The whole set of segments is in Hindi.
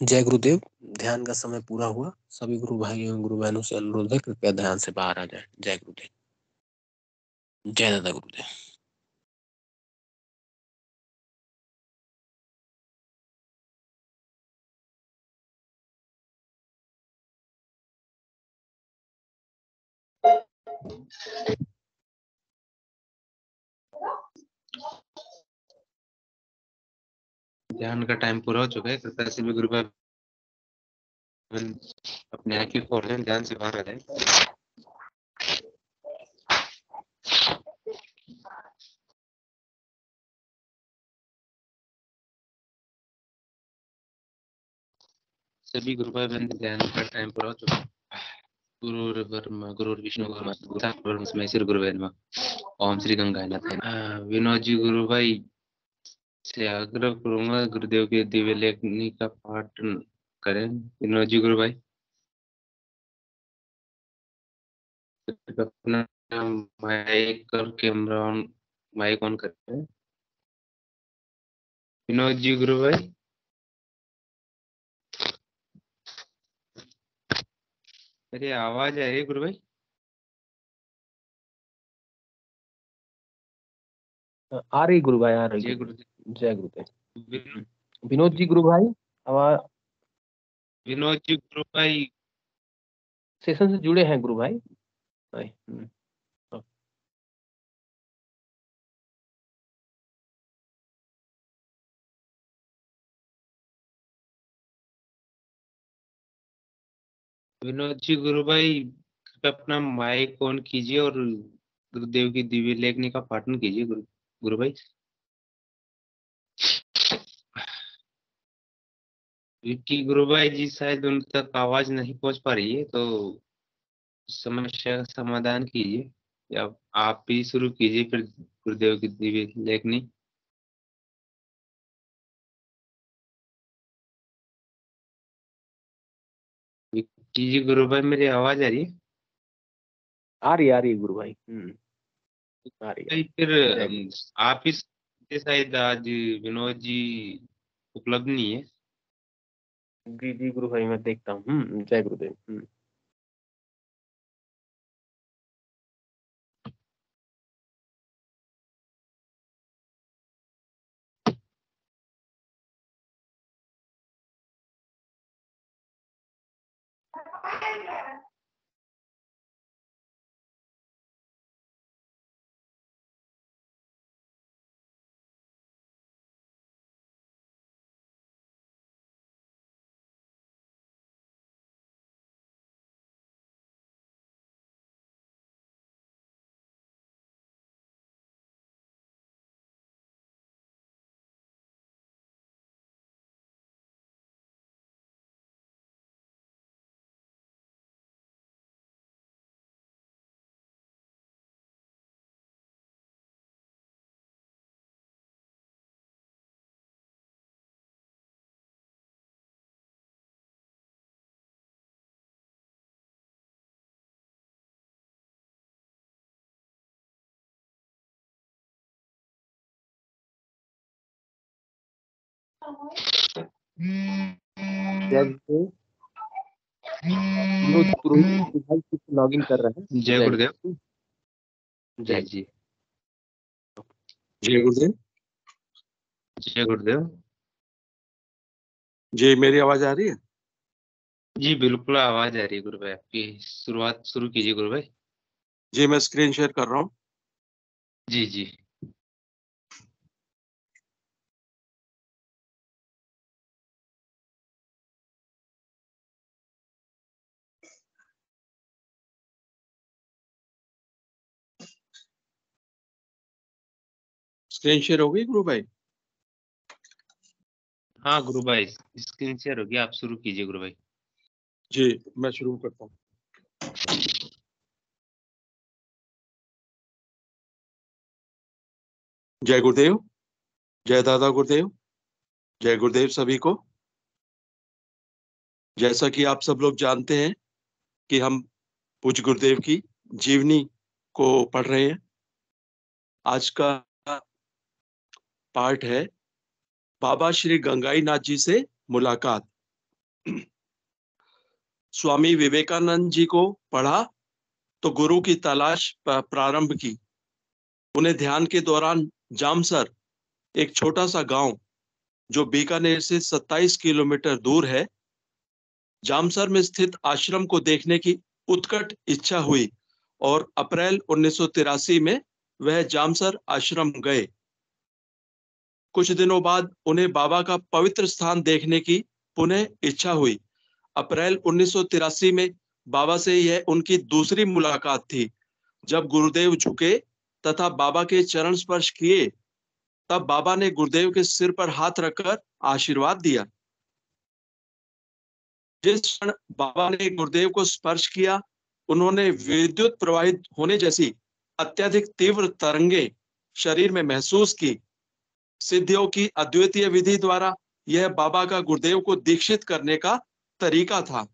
जय गुरुदेव। ध्यान का समय पूरा हुआ। सभी गुरु भाइयों और गुरु बहनों से अनुरोध है, कृपया ध्यान से बाहर आ जाए। जय गुरुदेव। जय दादा गुरुदेव। ध्यान का टाइम पूरा हो चुका है। कृपया सभी गुरु भाई अपने आंखें खोल लें, ध्यान से बाहर आ जाए। सभी गुरु भाई बहन, ध्यान का टाइम पूरा हो चुका है। गुरु ब्रह्मा गुरु विष्णु गुरु महेश्वर गुरु ओम श्री गंगानाथ। विनोद जी गुरु भाई से आग्रह करूंगा, गुरुदेव के दिव्य लेखनी का पाठ करें। विनोद जी गुरु भाई अपना माइक और कैमरा ऑन, माइक ऑन करते हैं। विनोद जी गुरु भाई, मेरी आवाज आ रही है गुरु भाई? आ रही गुरु भाई, आ रही। जय गुरुदेव। जय गुरुदेव। विनोद विनोद जी गुरु भाई, आवाज। विनोद जी गुरु भाई, सेशन से जुड़े हैं गुरु भाई। विनोद जी गुरु भाई, कृपया अपना माइक ऑन कीजिए और गुरुदेव की दिव्य लेखनी का पाठन कीजिए गुरु भाई। विक्की गुरु भाई जी शायद उन तक आवाज नहीं पहुंच पा रही है, तो समस्या का समाधान कीजिए या आप भी शुरू कीजिए फिर गुरुदेव की दिव्य लेखनी। विक्की जी गुरु भाई, मेरी आवाज आ रही है? आ रही है गुरु भाई। आ रही है। भाई फिर जय गुरु। आप ही शायद आज विनोद जी उपलब्ध नहीं है। जी जी गुरु भाई, मैं देखता हूँ। जय गुरुदेव। जय गुरुदेव। विनोद पुरोहित भाई फिर से लॉगिन कर रहे हैं। जय जय गुरुदेव। गुरुदेव। जी जय जी। जय गुरुदेव। जय गुरुदेव। जी, मेरी आवाज आ रही है? जी बिल्कुल आवाज आ रही है गुरु भाई, आपकी शुरुआत शुरू कीजिए गुरु भाई। जी, मैं स्क्रीन शेयर कर रहा हूँ। जी जी। स्क्रीन शेयर हो गई गुरु भाई? हाँ गुरु भाई, स्क्रीन शेयर हो गया, आप शुरू कीजिए गुरु भाई। जी, मैं शुरू करता हूँ। जय गुरुदेव। जय दादा गुरुदेव। जय गुरुदेव सभी को। जैसा कि आप सब लोग जानते हैं कि हम पूज्य गुरुदेव की जीवनी को पढ़ रहे हैं। आज का पाठ है बाबा श्री गंगाई नाथ जी से मुलाकात। स्वामी विवेकानंद जी को पढ़ा तो गुरु की तलाश प्रारंभ की। उन्हें ध्यान के दौरान जामसर, एक छोटा सा गांव जो बीकानेर से 27 किलोमीटर दूर है, जामसर में स्थित आश्रम को देखने की उत्कट इच्छा हुई और अप्रैल 1983 में वह जामसर आश्रम गए। कुछ दिनों बाद उन्हें बाबा का पवित्र स्थान देखने की पुनः इच्छा हुई। अप्रैल 1983 में बाबा से यह उनकी दूसरी मुलाकात थी। जब गुरुदेव झुके तथा बाबा के चरण स्पर्श किए, तब बाबा ने गुरुदेव के सिर पर हाथ रखकर आशीर्वाद दिया। जिस क्षण बाबा ने गुरुदेव को स्पर्श किया, उन्होंने विद्युत प्रवाहित होने जैसी अत्यधिक तीव्र तरंगे शरीर में महसूस की। सिद्धियों की अद्वितीय विधि द्वारा यह बाबा का गुरुदेव को दीक्षित करने का तरीका था।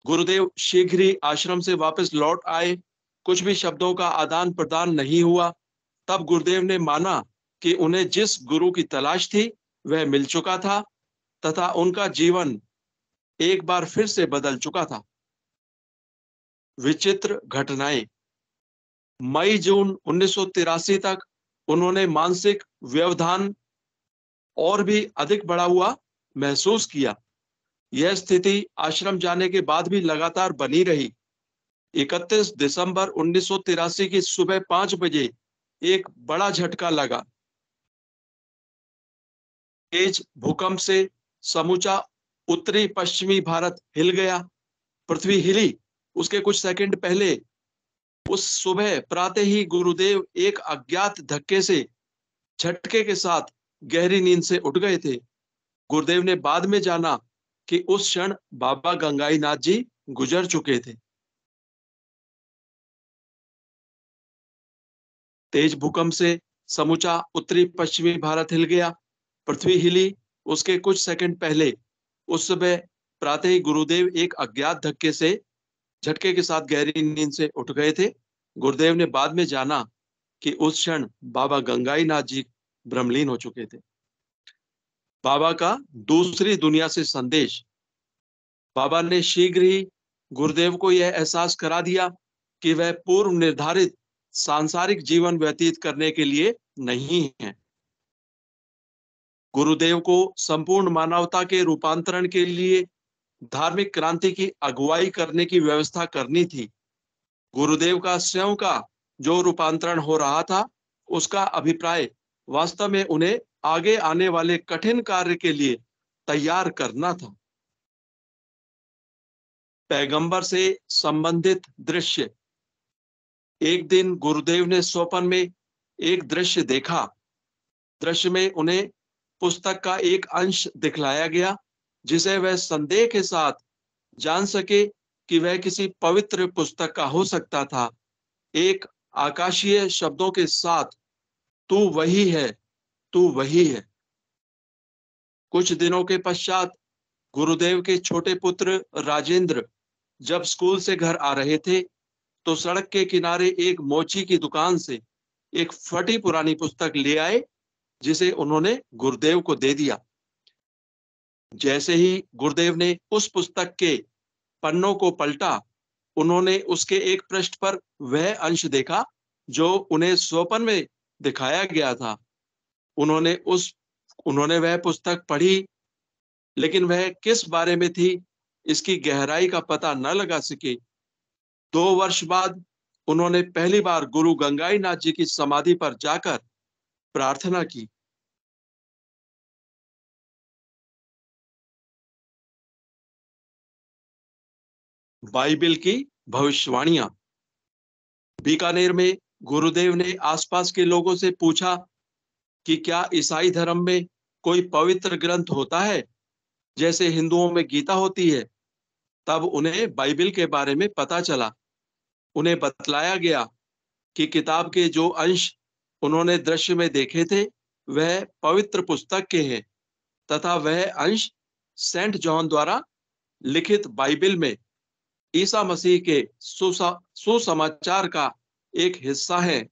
गुरुदेव शीघ्र ही आश्रम से वापस लौट आए। कुछ भी शब्दों का आदान प्रदान नहीं हुआ। तब गुरुदेव ने माना कि उन्हें जिस गुरु की तलाश थी वह मिल चुका था तथा उनका जीवन एक बार फिर से बदल चुका था। विचित्र घटनाएं। मई जून 1983 तक उन्होंने मानसिक व्यवधान और भी अधिक बढ़ा हुआ महसूस किया। यह स्थिति आश्रम जाने के बाद भी लगातार बनी रही। 31 दिसंबर 1983 की सुबह 5 बजे एक बड़ा झटका लगा। तेज भूकंप से समूचा उत्तरी पश्चिमी भारत हिल गया। पृथ्वी हिली। उसके कुछ सेकंड पहले उस सुबह प्रातः ही गुरुदेव एक अज्ञात धक्के से, झटके के साथ गहरी नींद से उठ गए थे। गुरुदेव ने बाद में जाना कि उस क्षण बाबा गंगाई नाथ जी गुजर चुके थे। तेज भूकंप से समूचा उत्तरी पश्चिमी भारत हिल गया। पृथ्वी हिली। उसके कुछ सेकंड पहले उस सुबह प्रातः ही गुरुदेव एक अज्ञात धक्के से, झटके के साथ गहरी नींद से उठ गए थे। गुरुदेव ने बाद में जाना कि उस क्षण बाबा गंगाई नाथ जी ब्रह्मलीन हो चुके थे। बाबा का दूसरी दुनिया से संदेश। बाबा ने शीघ्र ही गुरुदेव को यह एहसास करा दिया कि वह पूर्व निर्धारित सांसारिक जीवन व्यतीत करने के लिए नहीं है। गुरुदेव को संपूर्ण मानवता के रूपांतरण के लिए धार्मिक क्रांति की अगुवाई करने की व्यवस्था करनी थी। गुरुदेव का स्वयं का जो रूपांतरण हो रहा था, उसका अभिप्राय वास्तव में उन्हें आगे आने वाले कठिन कार्य के लिए तैयार करना था। पैगंबर से संबंधित दृश्य। एक दिन गुरुदेव ने स्वप्न में एक दृश्य देखा। दृश्य में उन्हें पुस्तक का एक अंश दिखलाया गया, जिसे वह संदेह के साथ जान सके कि वह किसी पवित्र पुस्तक का हो सकता था। एक आकाशीय शब्दों के साथ, तू वही है, तू वही है। कुछ दिनों के पश्चात गुरुदेव के छोटे पुत्र राजेंद्र जब स्कूल से घर आ रहे थे, तो सड़क के किनारे एक मोची की दुकान से एक फटी पुरानी पुस्तक ले आए, जिसे उन्होंने गुरुदेव को दे दिया। जैसे ही गुरुदेव ने उस पुस्तक के पन्नों को पलटा, उन्होंने उसके एक पृष्ठ पर वह अंश देखा जो उन्हें स्वप्न में दिखाया गया था। उन्होंने वह पुस्तक पढ़ी, लेकिन वह किस बारे में थी, इसकी गहराई का पता न लगा सके। 2 वर्ष बाद उन्होंने पहली बार गुरु गंगाई नाथ जी की समाधि पर जाकर प्रार्थना की। बाइबिल की भविष्यवाणियां। बीकानेर में गुरुदेव ने आसपास के लोगों से पूछा कि क्या ईसाई धर्म में कोई पवित्र ग्रंथ होता है, जैसे हिंदुओं में गीता होती है। तब उन्हें बाइबिल के बारे में पता चला। उन्हें बतलाया गया कि किताब के जो अंश उन्होंने दृश्य में देखे थे, वह पवित्र पुस्तक के हैं तथा वह अंश सेंट जॉन द्वारा लिखित बाइबिल में ईसा मसीह के सुसमाचार का एक हिस्सा है।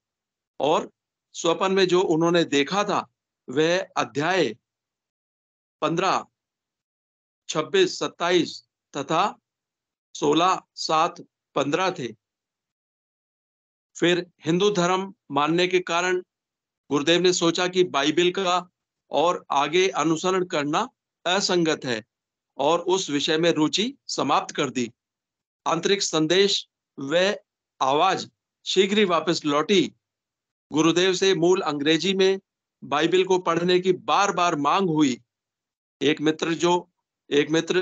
और स्वप्न में जो उन्होंने देखा था, वह अध्याय 15, 26, 27 तथा 16, 7, 15 थे। फिर हिंदू धर्म मानने के कारण गुरुदेव ने सोचा कि बाइबल का और आगे अनुसरण करना असंगत है और उस विषय में रुचि समाप्त कर दी। आंतरिक संदेश व आवाज शीघ्र ही वापस लौटी। गुरुदेव से मूल अंग्रेजी में बाइबल को पढ़ने की बार बार मांग हुई। एक मित्र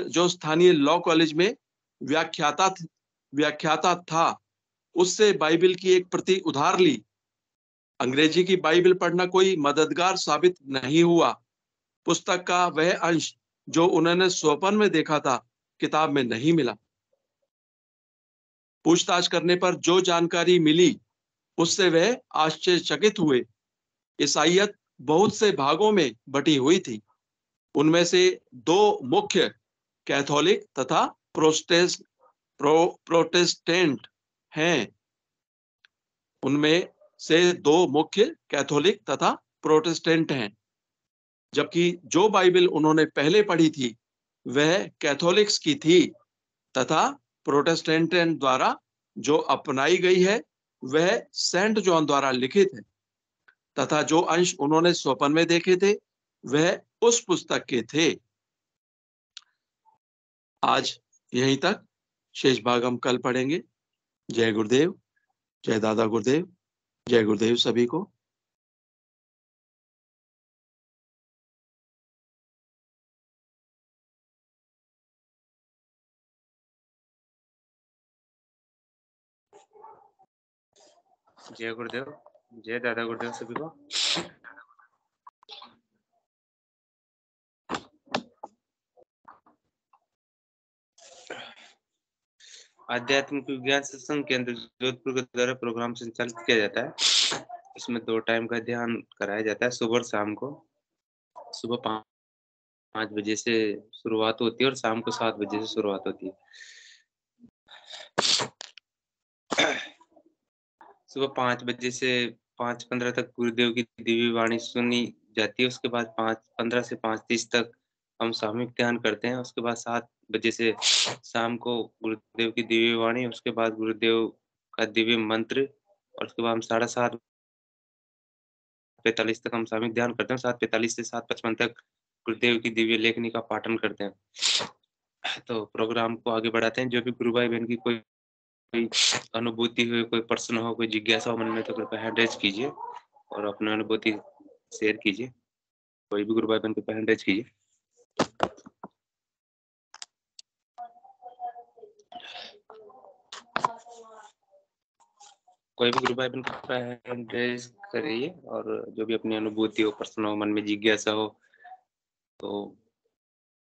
जो स्थानीय लॉ कॉलेज में व्याख्याता था, उससे बाइबल की एक प्रति उधार ली। अंग्रेजी की बाइबल पढ़ना कोई मददगार साबित नहीं हुआ। पुस्तक का वह अंश जो उन्होंने स्वप्न में देखा था, किताब में नहीं मिला। पूछताछ करने पर जो जानकारी मिली, उससे वह आश्चर्यचकित हुए। ईसाइयत बहुत से भागों में बटी हुई थी। उनमें से दो मुख्य कैथोलिक तथा प्रोटेस्टेंट हैं। उनमें से दो मुख्य कैथोलिक तथा प्रोटेस्टेंट हैं, जबकि जो बाइबल उन्होंने पहले पढ़ी थी वह कैथोलिक्स की थी तथा प्रोटेस्टेंट द्वारा जो अपनाई गई है वह सेंट जॉन द्वारा लिखित है तथा जो अंश उन्होंने स्वप्न में देखे थे वह उस पुस्तक के थे। आज यहीं तक, शेष भाग हम कल पढ़ेंगे। जय गुरुदेव, जय दादा गुरुदेव, जय गुरुदेव सभी को। जय गुरुदेव, जय दादा गुरुदेव सभी को। आध्यात्मिक विज्ञान सत्संग केंद्र जोधपुर के द्वारा प्रोग्राम संचालित किया जाता है। इसमें 2 टाइम का ध्यान कराया जाता है, सुबह और शाम को। सुबह 5 बजे से शुरुआत होती है और शाम को 7 बजे से शुरुआत होती है। सुबह 5 बजे से 5:15 तक गुरुदेव की दिव्य वाणी सुनी जाती है। उसके बाद 5:15 से 5:30 तक हम सामूहिक ध्यान करते हैं। उसके बाद 7 बजे से शाम को गुरुदेव की दिव्य वाणी, उसके बाद गुरुदेव का दिव्य मंत्र, और उसके बाद हम 7:45 तक हम सामूहिक ध्यान करते हैं। 7:45 से 7:55 तक गुरुदेव की दिव्य लेखनी का पाठन करते हैं। तो प्रोग्राम को आगे बढ़ाते हैं। जो भी गुरु भाई बहन की कोई अनुभूति हुई, कोई प्रश्न हो, कोई जिज्ञासा हो मन में, तो कृपया हैंड रेज कीजिए और अपनी अनुभूति शेयर कीजिए। कोई भी गुरु भाई बहन कृपया हैंड रेज कीजिए। कोई भी गुरु भाई बहन कृपया हैंड रेज करिए और जो भी अपनी अनुभूति हो, प्रश्न हो, मन में जिज्ञासा हो, तो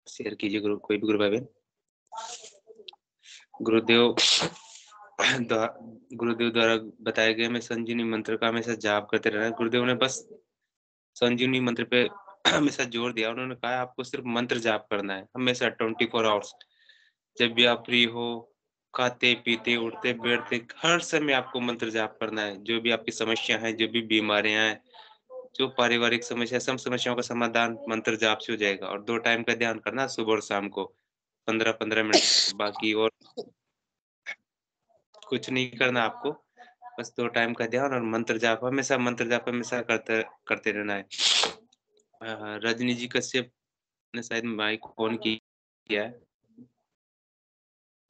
शेयर कीजिए। कोई भी गुरु भाई बहन। गुरुदेव द्वारा बताए गए में संजीवनी मंत्र का हमेशा जाप करते रहना। गुरुदेव ने बस संजीवनी मंत्र पे हमेशा जोर दिया। उन्होंने कहा आपको सिर्फ मंत्र जाप करना है हमेशा 24 आवर्स। जब भी आप फ्री हो, खाते पीते उठते बैठते, हर समय आपको मंत्र जाप करना है। जो भी आपकी समस्या है, जो भी बीमारियां हैं, जो पारिवारिक समस्या, सब समस्याओं का समाधान मंत्र जाप से हो जाएगा। और 2 टाइम का ध्यान करना, सुबह और शाम को 15-15 मिनट। बाकी और कुछ नहीं करना आपको, बस 2 टाइम का ध्यान और मंत्र जाप हमेशा करते रहना है। रजनी जी कश्यप ने शायद माइक ऑन किया है।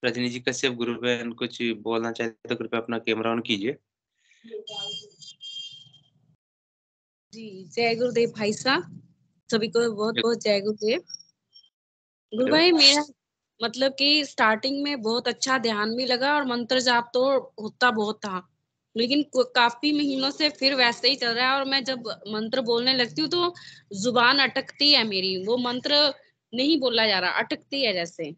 रजनी जी कश्यप गुरु बहन कुछ बोलना चाहते तो कृपया अपना कैमरा ऑन कीजिए। जी, जय गुरुदेव भाई साहब, सभी को बहुत बहुत जय गुरुदेव। गुरु भाई, मेरा मतलब कि स्टार्टिंग में बहुत अच्छा ध्यान भी लगा और मंत्र जाप तो होता बहुत था, लेकिन काफी महीनों से फिर वैसे ही चल रहा है। और मैं जब मंत्र बोलने लगती हूँ तो जुबान अटकती है मेरी, वो मंत्र नहीं बोला जा रहा, अटकती है जैसे।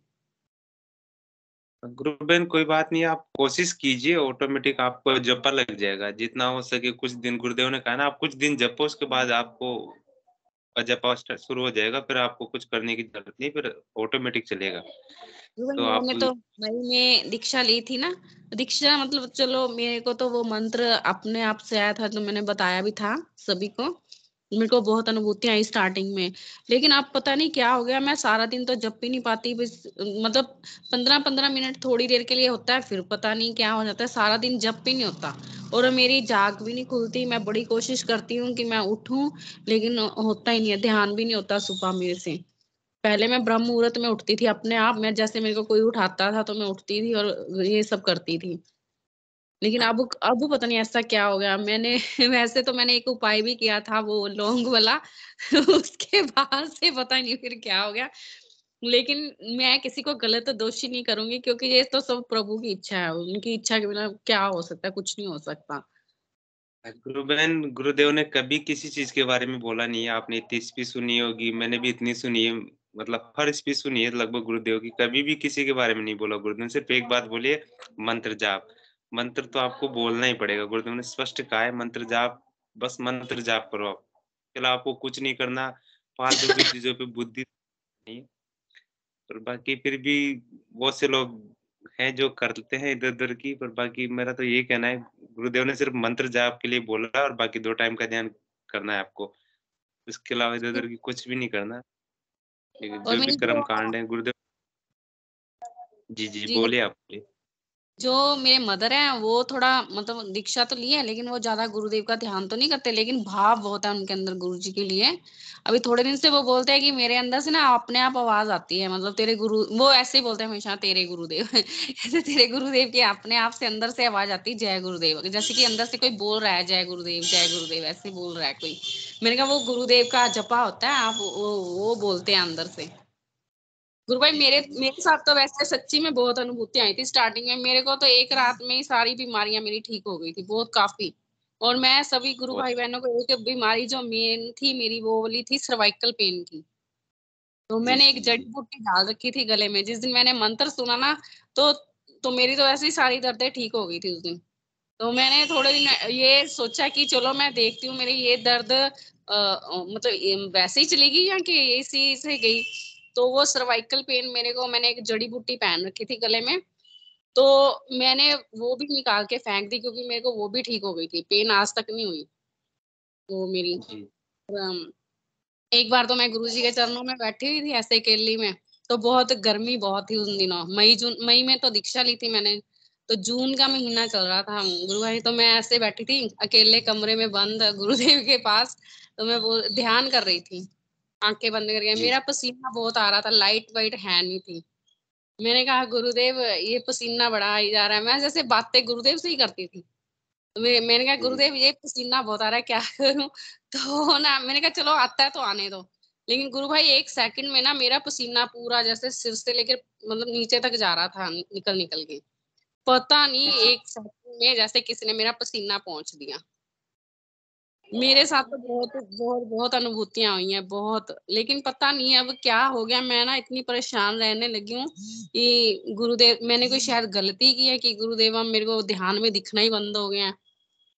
गुरु बहन कोई बात नहीं, आप कोशिश कीजिए, ऑटोमेटिक आपको जपा लग जाएगा। जितना हो सके कुछ दिन, गुरुदेव ने कहा ना, आप कुछ दिन जपो, उसके बाद आपको जपा शुरू हो जाएगा। फिर आपको कुछ करने की जरूरत नहीं, फिर ऑटोमेटिक चलेगा। तो आप मैंने तो मई में दीक्षा ली थी ना, दीक्षा मतलब चलो मेरे को तो वो मंत्र अपने आप से आया था, तो मैंने बताया भी था सभी को। मेरे को बहुत अनुभूति आई स्टार्टिंग में, लेकिन अब पता नहीं क्या हो गया, मैं सारा दिन तो जप ही नहीं पाती, बस मतलब 15-15 मिनट थोड़ी देर के लिए होता है, फिर पता नहीं क्या हो जाता है, सारा दिन जप ही नहीं होता और मेरी जाग भी नहीं खुलती। मैं बड़ी कोशिश करती हूँ कि मैं उठूं, लेकिन होता ही नहीं है, ध्यान भी नहीं होता सुबह मेरे से। पहले मैं ब्रह्म मुहूर्त में उठती थी अपने आप, मैं जैसे मेरे को कोई उठाता था तो मैं उठती थी और ये सब करती थी, लेकिन अब पता नहीं ऐसा क्या हो गया। मैंने वैसे तो मैंने एक उपाय भी किया था, वो लौंग वाला उसके बाद से पता नहीं फिर क्या हो गया, लेकिन मैं किसी को गलत दोषी नहीं करूंगी, क्योंकि ये तो सब प्रभु की इच्छा है, उनकी इच्छा के बिना क्या हो सकता है, कुछ नहीं हो सकता। गुरु बहन, गुरुदेव ने कभी किसी चीज के बारे में बोला नहीं है। आपने इतनी स्पीच सुनी होगी, मैंने भी इतनी सुनी है, मतलब हर स्पीच सुनी है लगभग गुरुदेव की, कभी भी किसी के बारे में नहीं बोला गुरुदेव ने। सिर्फ एक बात बोली है, मंत्र जाप। मंत्र तो आपको बोलना ही पड़ेगा, गुरुदेव ने स्पष्ट कहा है, मंत्र जाप, बस मंत्र जाप करो आप, चलो आपको कुछ नहीं करना, फालतू की चीजों पे बुद्धि नहीं। और बाकी फिर भी बहुत से लोग हैं जो करते हैं इधर उधर की, पर बाकी मेरा तो यही कहना है, गुरुदेव ने सिर्फ मंत्र जाप के लिए बोला और बाकी 2 टाइम का ध्यान करना है आपको, इसके अलावा इधर उधर की कुछ भी नहीं करना। लेकिन और जो भी मेरी कर्म जो कांड है गुरुदेव। जी जी, जी बोलिए आप, बोलिए। जो मेरे मदर हैं वो थोड़ा मतलब दीक्षा तो ली है, लेकिन वो ज्यादा गुरुदेव का ध्यान तो नहीं करते, लेकिन भाव बहुत है उनके अंदर गुरु जी के लिए। अभी थोड़े दिन से वो बोलते हैं कि मेरे अंदर से ना अपने आप आवाज आती है, मतलब तेरे गुरु, वो ऐसे ही बोलते हैं हमेशा, तेरे गुरुदेव ऐसे तेरे गुरुदेव की अपने आप से अंदर से आवाज आती है, जय गुरुदेव, जैसे कि अंदर से कोई बोल रहा है जय गुरुदेव जय गुरुदेव, ऐसे बोल रहा है कोई। मैंने कहा वो गुरुदेव का जपा होता है, आप वो बोलते हैं अंदर से। गुरु भाई, जी मेरे जी मेरे साथ तो वैसे सच्ची में बहुत अनुभूति आई थी स्टार्टिंग में, मेरे को तो एक रात में ही सारी बीमारियां मेरी ठीक हो गई थी, बहुत काफी। और मैं सभी गुरु बहुत भाई बहनों को, एक बीमारी जो मेन थी मेरी वो वाली थी सर्वाइकल पेन की, तो जी मैंने एक जी जड़ी जी बूटी डाल रखी थी गले में, जिस दिन मैंने मंत्र सुना ना, तो तो मेरी तो ऐसे ही सारी दर्दें ठीक हो गई थी उस दिन। तो मैंने थोड़े दिन ये सोचा कि चलो मैं देखती हूँ मेरी ये दर्द मतलब वैसे ही चलेगी या कि इसी से गई। तो वो सर्वाइकल पेन मेरे को, मैंने एक जड़ी बूटी पहन रखी थी गले में, तो मैंने वो भी निकाल के फेंक दी, क्योंकि मेरे को वो भी ठीक हो गई थी, पेन आज तक नहीं हुई वो मेरी। जी अम, एक बार तो मैं गुरुजी के चरणों में बैठी हुई थी ऐसे अकेली में, तो बहुत गर्मी बहुत थी उन दिनों, मई में तो दीक्षा ली थी मैंने, तो जून का महीना चल रहा था गुरु भाई, तो मैं ऐसे बैठी थी अकेले कमरे में बंद गुरुदेव के पास, तो मैं वो ध्यान कर रही थी, आंखें बंद करके, जी मेरा पसीना बहुत आ रहा था, लाइट वाइट है नहीं थी। मैंने कहा गुरुदेव ये पसीना बड़ा आई जा रहा है, मैं जैसे बातें गुरुदेव से ही करती थी, तो मैंने कहा जी गुरुदेव ये पसीना बहुत आ रहा है, क्या करूं? तो ना मैंने कहा चलो आता है तो आने दो, लेकिन गुरु भाई 1 सेकंड में ना मेरा पसीना पूरा जैसे सिर से लेकर मतलब नीचे तक जा रहा था, निकल निकल के, पता नहीं जी 1 सेकंड में जैसे किसी ने मेरा पसीना पहुंच दिया। मेरे साथ तो बहुत बहुत बहुत अनुभूतियां हुई हैं बहुत, लेकिन पता नहीं अब क्या हो गया, मैं ना इतनी परेशान रहने लगी हूँ कि गुरुदेव, मैंने कोई शायद गलती की है कि गुरुदेव अब मेरे को ध्यान में दिखना ही बंद हो गया है,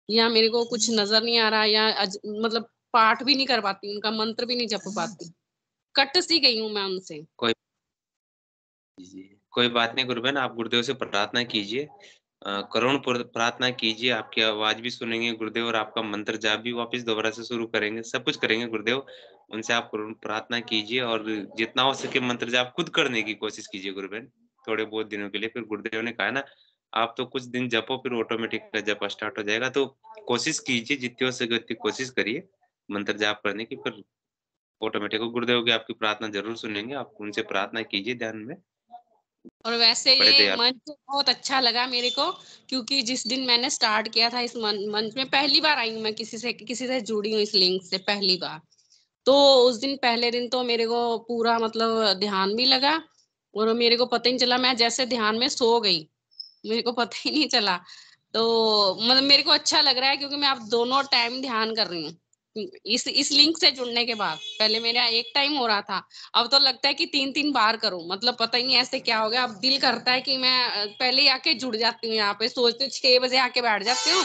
या मेरे को कुछ नजर नहीं आ रहा, या मतलब पाठ भी नहीं कर पाती, उनका मंत्र भी नहीं जप पाती, कट सी गई हूँ मैं उनसे। कोई जी, कोई बात नहीं गुरु बहन, आप गुरुदेव से प्रार्थना कीजिए, करुण प्रार्थना कीजिए, आपकी आवाज भी सुनेंगे गुरुदेव और आपका मंत्र जाप भी वापस दोबारा से शुरू करेंगे, सब कुछ करेंगे गुरुदेव। उनसे आप करुण प्रार्थना कीजिए और जितना हो सके मंत्र जाप खुद करने की कोशिश कीजिए गुरु बहन, थोड़े बहुत दिनों के लिए। फिर गुरुदेव ने कहा ना, आप तो कुछ दिन जपो, फिर ऑटोमेटिक जप स्टार्ट हो जाएगा। तो कोशिश कीजिए, जितनी हो सके उतनी कोशिश करिए मंत्र जाप करने की, फिर ऑटोमेटिक गुरुदेव की आपकी प्रार्थना जरूर सुनेंगे। आप उनसे प्रार्थना कीजिए ध्यान में, और वैसे बड़े ये दयालु। मंच बहुत अच्छा लगा मेरे को, क्योंकि जिस दिन मैंने स्टार्ट किया था इस मंच में, पहली बार आई हूँ मैं, किसी से जुड़ी हूँ इस लिंक से पहली बार, तो उस दिन पहले दिन तो मेरे को पूरा मतलब ध्यान भी लगा, और मेरे को पता ही नहीं चला, मैं जैसे ध्यान में सो गई, मेरे को पता ही नहीं चला। तो मतलब मेरे को अच्छा लग रहा है, क्योंकि मैं अब दोनों टाइम ध्यान कर रही हूँ इस लिंक से जुड़ने के बाद। पहले मेरा एक टाइम हो रहा था, अब तो लगता है कि 3-3 बार करूं, मतलब पता ही नहीं ऐसे क्या हो गया, अब दिल करता है कि मैं पहले ही आके जुड़ जाती हूँ, यहाँ पे सोचती हूँ 6 बजे आके बैठ जाती हूँ,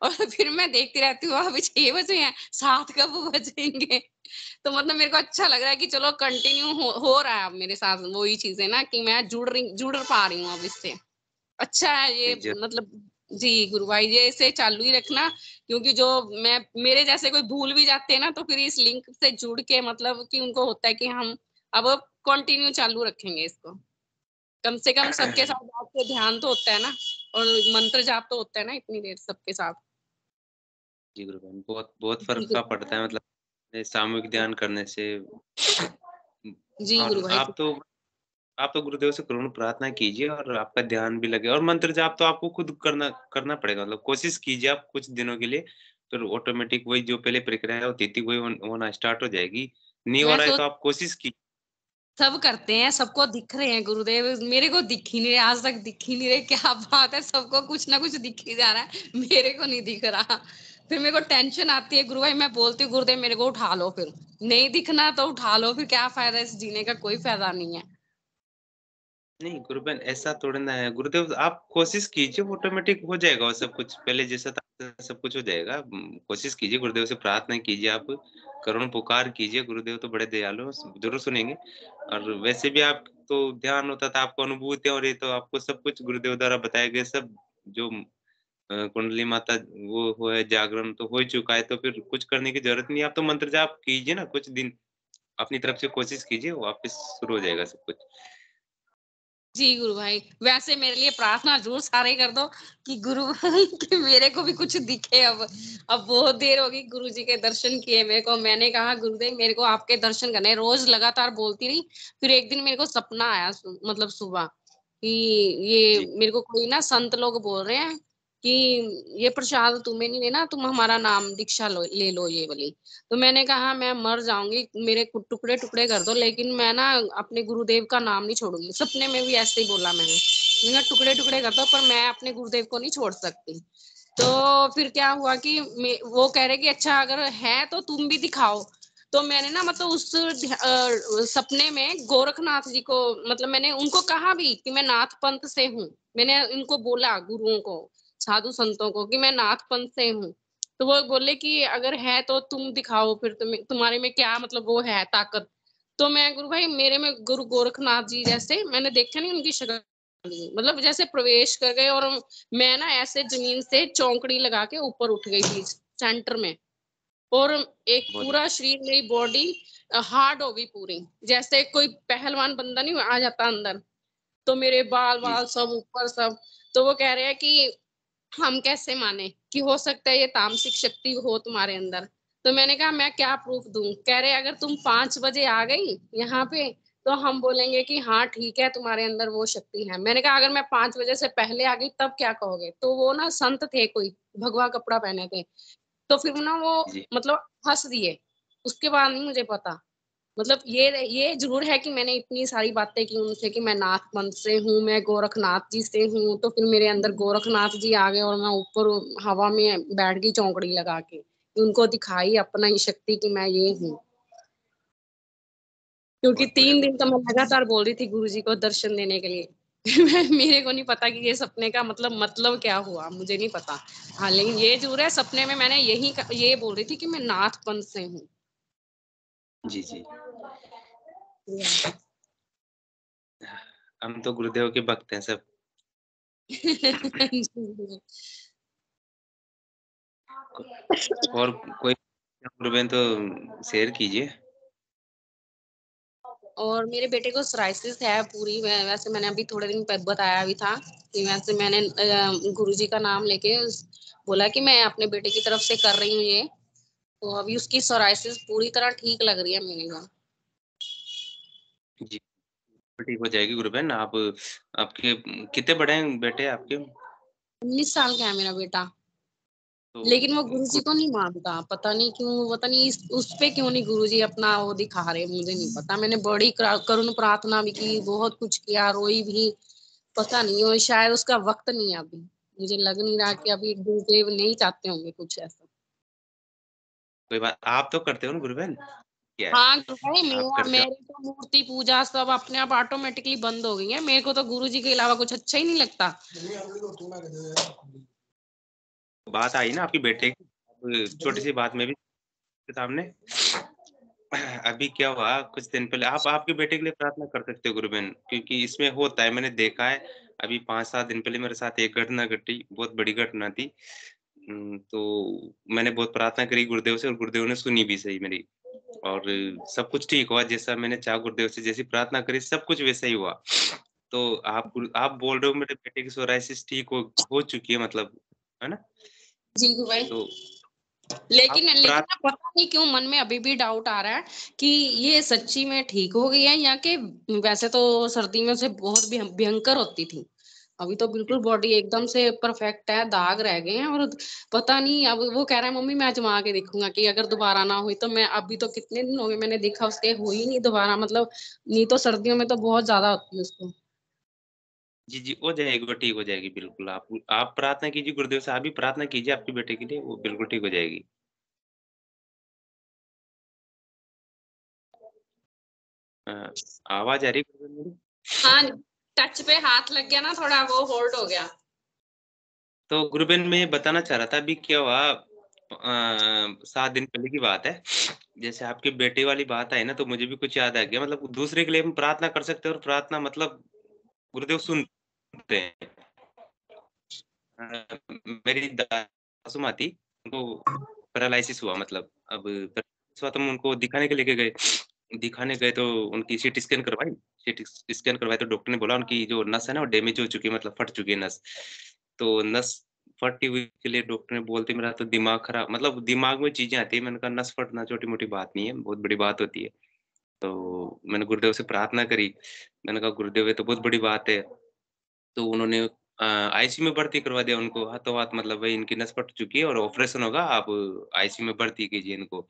और फिर मैं देखती रहती हूँ अभी 6 बजे हैं, 7 कब बजेंगे। तो मतलब मेरे को अच्छा लग रहा है कि चलो कंटिन्यू हो रहा है अब मेरे साथ वही चीजें ना, कि मैं जुड़ पा रही हूँ अब इससे, अच्छा है ये जी, मतलब। जी गुरु भाई, ये ऐसे चालू ही रखना, क्योंकि जो मेरे जैसे कोई भूल भी जाते हैं ना, तो फिर इस लिंक से जुड़ के मतलब कि उनको होता है कि हम अब कंटिन्यू चालू रखेंगे इसको। कम से कम सबके साथ बैठ के ध्यान तो होता है ना, और मंत्र जाप तो होता है ना इतनी देर सबके साथ। जी गुरु बहन, बहुत बहुत जी फर्क का पड़ता है, मतलब ये सामूहिक ध्यान करने से। जी गुरु और भाई। आप तो गुरुदेव से करुण प्रार्थना कीजिए और आपका ध्यान भी लगे, और मंत्र जाप तो आपको खुद करना करना पड़ेगा, मतलब कोशिश कीजिए आप कुछ दिनों के लिए, फिर ऑटोमेटिक वही जो पहले प्रक्रिया होती थी वही होना स्टार्ट हो जाएगी। नहीं हो मैं रहा है सोच तो आप कोशिश की। सब करते हैं, सबको दिख रहे हैं गुरुदेव, मेरे को दिख ही नहीं रहे, आज तक दिख ही नहीं रहे। क्या बात है, सबको कुछ ना कुछ दिख ही जा रहा है, मेरे को नहीं दिख रहा। फिर मेरे को टेंशन आती है गुरु भाई, मैं बोलती हूँ गुरुदेव मेरे को उठा लो, फिर नहीं दिखना तो उठा लो, फिर क्या फायदा, इस जीने का कोई फायदा नहीं है। नहीं गुरुबहन, ऐसा थोड़ी ना है गुरुदेव, आप कोशिश कीजिए, ऑटोमेटिक हो जाएगा वो सब कुछ, पहले जैसा था सब कुछ हो जाएगा। कोशिश कीजिए, गुरुदेव से प्रार्थना कीजिए, आप करुण पुकार कीजिए, गुरुदेव तो बड़े दयालु हैं, जरूर सुनेंगे। और वैसे भी आप तो ध्यान होता था, आपको अनुभूति, और ये तो आपको सब कुछ गुरुदेव द्वारा बताया गया सब, जो कुंडली माता वो है जागरण तो हो ही चुका है, तो फिर कुछ करने की जरूरत नहीं है। आप तो मंत्र जाप कीजिए ना, कुछ दिन अपनी तरफ से कोशिश कीजिए, वापस शुरू हो जाएगा सब कुछ। जी गुरु भाई, वैसे मेरे लिए प्रार्थना जरूर सारे कर दो कि गुरु भाई कि मेरे को भी कुछ दिखे। अब बहुत देर होगी गुरु जी के दर्शन किए मेरे को। मैंने कहा गुरुदेव मेरे को आपके दर्शन करने, रोज लगातार बोलती रही। फिर एक दिन मेरे को सपना आया, मतलब सुबह, कि ये जी मेरे को कोई ना संत लोग बोल रहे हैं कि ये प्रसाद तुम्हें नहीं लेना, तुम हमारा नाम दीक्षा ले लो ये वाली। तो मैंने कहा मैं मर जाऊंगी, मेरे टुकड़े टुकड़े कर दो, लेकिन मैं ना अपने गुरुदेव का नाम नहीं छोड़ूंगी। सपने में भी ऐसे ही बोला मैंने टुकड़े टुकड़े कर दो, पर मैं अपने गुरुदेव को नहीं छोड़ सकती। तो फिर क्या हुआ कि वो कह रहे कि अच्छा अगर है तो तुम भी दिखाओ। तो मैंने ना मतलब उस सपने में गोरखनाथ जी को, मतलब मैंने उनको कहा भी कि मैं नाथ पंथ से हूँ। मैंने इनको बोला गुरुओं को, साधु संतों को, कि मैं नाथ पंथ से हूँ। तो वो बोले कि अगर है तो तुम दिखाओ, फिर तुम्हारे में क्या मतलब वो है ताकत। तो मैं गुरु भाई, मेरे में गुरु गोरखनाथ जी जैसे मैंने देखा नहीं उनकी शक्ल, मतलब जैसे प्रवेश कर गए, और मैं ना ऐसे जमीन से चौंकड़ी लगा के ऊपर उठ गई थी सेंटर में। और एक बहुत पूरा शरीर, मेरी बॉडी हार्ड हो गई पूरी, जैसे कोई पहलवान बंदा नहीं आ जाता अंदर। तो मेरे बाल जी बाल सब ऊपर सब। तो वो कह रहे हैं कि हम कैसे माने कि हो सकता है ये तामसिक शक्ति हो तुम्हारे अंदर। तो मैंने कहा मैं क्या प्रूफ दूं। कह रहे अगर तुम 5 बजे आ गई यहाँ पे, तो हम बोलेंगे कि हाँ ठीक है तुम्हारे अंदर वो शक्ति है। मैंने कहा अगर मैं 5 बजे से पहले आ गई तब क्या कहोगे। तो वो ना संत थे, कोई भगवा कपड़ा पहने थे। तो फिर ना वो जी मतलब हंस दिए। उसके बाद नहीं मुझे पता। मतलब ये जरूर है कि मैंने इतनी सारी बातें की उनसे कि मैं नाथ पंथ से हूँ, मैं गोरखनाथ जी से हूँ। तो फिर मेरे अंदर गोरखनाथ जी आ गए, और मैं ऊपर हवा में बैठ गई चौंकड़ी लगा के, उनको दिखाई अपना ही शक्ति कि मैं ये हूँ। क्योंकि बहुत बढ़िया 3 दिन तो मैं लगातार बोल रही थी गुरु जी को दर्शन देने के लिए। मेरे को नहीं पता कि ये सपने का मतलब क्या हुआ, मुझे नहीं पता। हाँ लेकिन ये जरूर है, सपने में मैंने ये बोल रही थी कि मैं नाथ पंथ से हूँ। जी जी। हम तो गुरुदेव के भक्त हैं सब। और कोई गुरुबहन तो शेयर कीजिए। और मेरे बेटे को सोराइसिस है पूरी। वैसे मैंने अभी थोड़े दिन पहले बताया भी था कि वैसे मैंने गुरुजी का नाम लेके बोला कि मैं अपने बेटे की तरफ से कर रही हूँ ये। तो अभी उसकी सोराइसिस पूरी तरह ठीक लग रही है मेरे को। जी ठीक हो जाएगी गुरुबहन। आप आपके कितने बड़े हैं बेटे आपके? 19 साल का है मेरा बेटा। तो लेकिन वो गुरुजी गुरु को नहीं मानता, पता नहीं क्यों, पता नहीं उस पे क्यों नहीं गुरुजी अपना वो दिखा रहे, मुझे नहीं पता। मैंने बड़ी करुण प्रार्थना भी की, बहुत कुछ किया, रोई भी। पता नहीं, वो शायद उसका वक्त नहीं है अभी। मुझे लग नहीं रहा कि अभी गुरुदेव नहीं चाहते होंगे कुछ ऐसा। कोई बात, आप तो करते हो ना गुरुबहन? क्या है? हाँ भाई, आप मेरा करते हो? मेरी तो मूर्ति पूजा सब अपने आप ऑटोमेटिकली बंद हो गई है। मेरे को तो गुरु जी के अलावा कुछ अच्छा ही नहीं लगता। बात आई ना आपकी बेटे की, अब छोटी सी बात में भी के सामने। अभी क्या हुआ कुछ दिन पहले, आप आपके बेटे के लिए प्रार्थना कर सकते हो गुरुबहन, क्योंकि इसमें होता है, मैंने देखा है। अभी 5-7 दिन पहले मेरे साथ एक घटना घटी, बहुत बड़ी घटना थी। तो मैंने बहुत प्रार्थना करी गुरुदेव से और गुरुदेव ने सुनी भी सही मेरी और सब कुछ ठीक हुआ जैसा मैंने चाहा गुरुदेव से जैसी प्रार्थना करी सब कुछ वैसा ही हुआ। तो आप बोल रहे हो मेरे बेटे की सोरायसिस ठीक हो चुकी है मतलब, है ना? जी गुरुभाई। तो लेकिन आप लेकिन ना पता नहीं क्यों मन में अभी भी डाउट आ रहा है कि ये सच्ची में ठीक हो गई है या कि वैसे तो सर्दी में से बहुत भयंकर होती थी, अभी तो बिल्कुल बॉडी एकदम से परफेक्ट है, दाग रह गए हैं और पता नहीं। अब वो कह रहा है मम्मी मैं आजमा के देखूंगा कि अगर दोबारा ना हुई तो मैं, अभी तो कितने दिन हो गए मैंने देखा उसके हुई नहीं दोबारा, मतलब नहीं तो सर्दियों में तो बहुत ज्यादा होती है उसको। जी, जी, हो जाएगी, वो ठीक हो जाएगी बिल्कुल। आप प्रार्थना कीजिए गुरुदेव से, आप भी प्रार्थना कीजिए आपके बेटे के लिए, वो बिल्कुल ठीक हो जाएगी। अ, आवाज़ आ रही है गुरुदेव मेरी? हाँ, टच पे हाथ लग गया ना थोड़ा, वो होल्ड हो गया। तो गुरुबेन मैं ये बताना चाह रहा था अभी क्या हुआ 7 दिन पहले की बात है। जैसे आपके बेटे वाली बात आई ना तो मुझे भी कुछ याद आ गया मतलब दूसरे के लिए हम प्रार्थना कर सकते हैं और प्रार्थना मतलब गुरुदेव सुनते हैं। मेरी सासू माँ थी, उनको पैरालिसिस हुआ मतलब अब पैरालिसिस हुआ तो हम उनको दिखाने के लेके गए। दिखाने गए तो उनकी सीटी स्कैन करवाई, सीटी स्कैन करवाई तो डॉक्टर ने बोला उनकी जो नस है ना वो डैमेज हो चुकी है मतलब फट चुकी है नस। तो नस फटी हुई के लिए डॉक्टर ने बोलते मेरा तो दिमाग खराब मतलब दिमाग में चीज़ें आती हैं। मैंने कहा नस फटना छोटी-मोटी बात नहीं है, बहुत बड़ी बात होती है। तो मैंने गुरुदेव से प्रार्थना करी। मैंने कहा गुरुदेव ये तो बहुत बड़ी बात है। तो उन्होंने आईसीयू में भर्ती करवा दिया उनको हाथों-हाथ मतलब भई इनकी नस फट चुकी है और ऑपरेशन होगा, आप आईसीयू में भर्ती कीजिए इनको।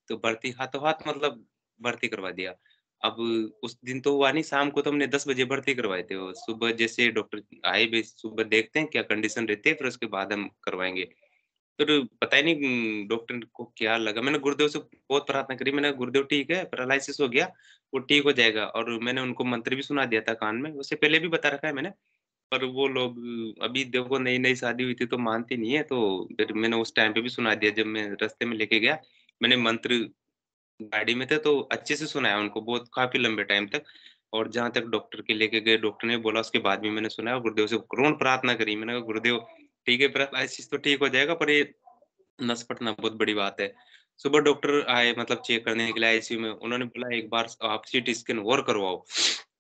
तो भर्ती हाथों-हाथ मतलब भर्ती करवा दिया। अब उस दिन तो हुआ नहीं, शाम को तो हमने 10 बजे भर्ती करवाए थे और सुबह जैसे डॉक्टर आए भी सुबह देखते हैं क्या कंडीशन रहती है, फिर उसके बाद हम करवाएँगे। फिर पता ही नहीं डॉक्टर को क्या लगा, मैंने गुरुदेव से बहुत प्रार्थना करी, मैंने गुरुदेव ठीक है, पैरालिसिस हो गया, वो ठीक हो जाएगा और मैंने उनको मंत्र भी सुना दिया था कान में, उससे पहले भी बता रखा है मैंने। पर वो लोग अभी देखो नई-नई शादी हुई थी तो मानती नहीं है, तो फिर मैंने उस टाइम पे भी सुना दिया जब मैं रास्ते में लेके गया, मैंने मंत्र गाड़ी में थे तो अच्छे से सुनाया उनको बहुत काफ़ी लंबे टाइम तक और जहाँ तक डॉक्टर के लेके गए, डॉक्टर ने बोला उसके बाद भी मैंने सुनाया और गुरुदेव से करोड़ प्रार्थना करी। मैंने कहा गुरुदेव ठीक है पैरालिसिस तो ठीक हो जाएगा पर ये नस फटना बहुत बड़ी बात है। सुबह डॉक्टर आए मतलब चेक करने के लिए आईसीयू में, उन्होंने बोला एक बार आप सीटी स्कैन और करवाओ।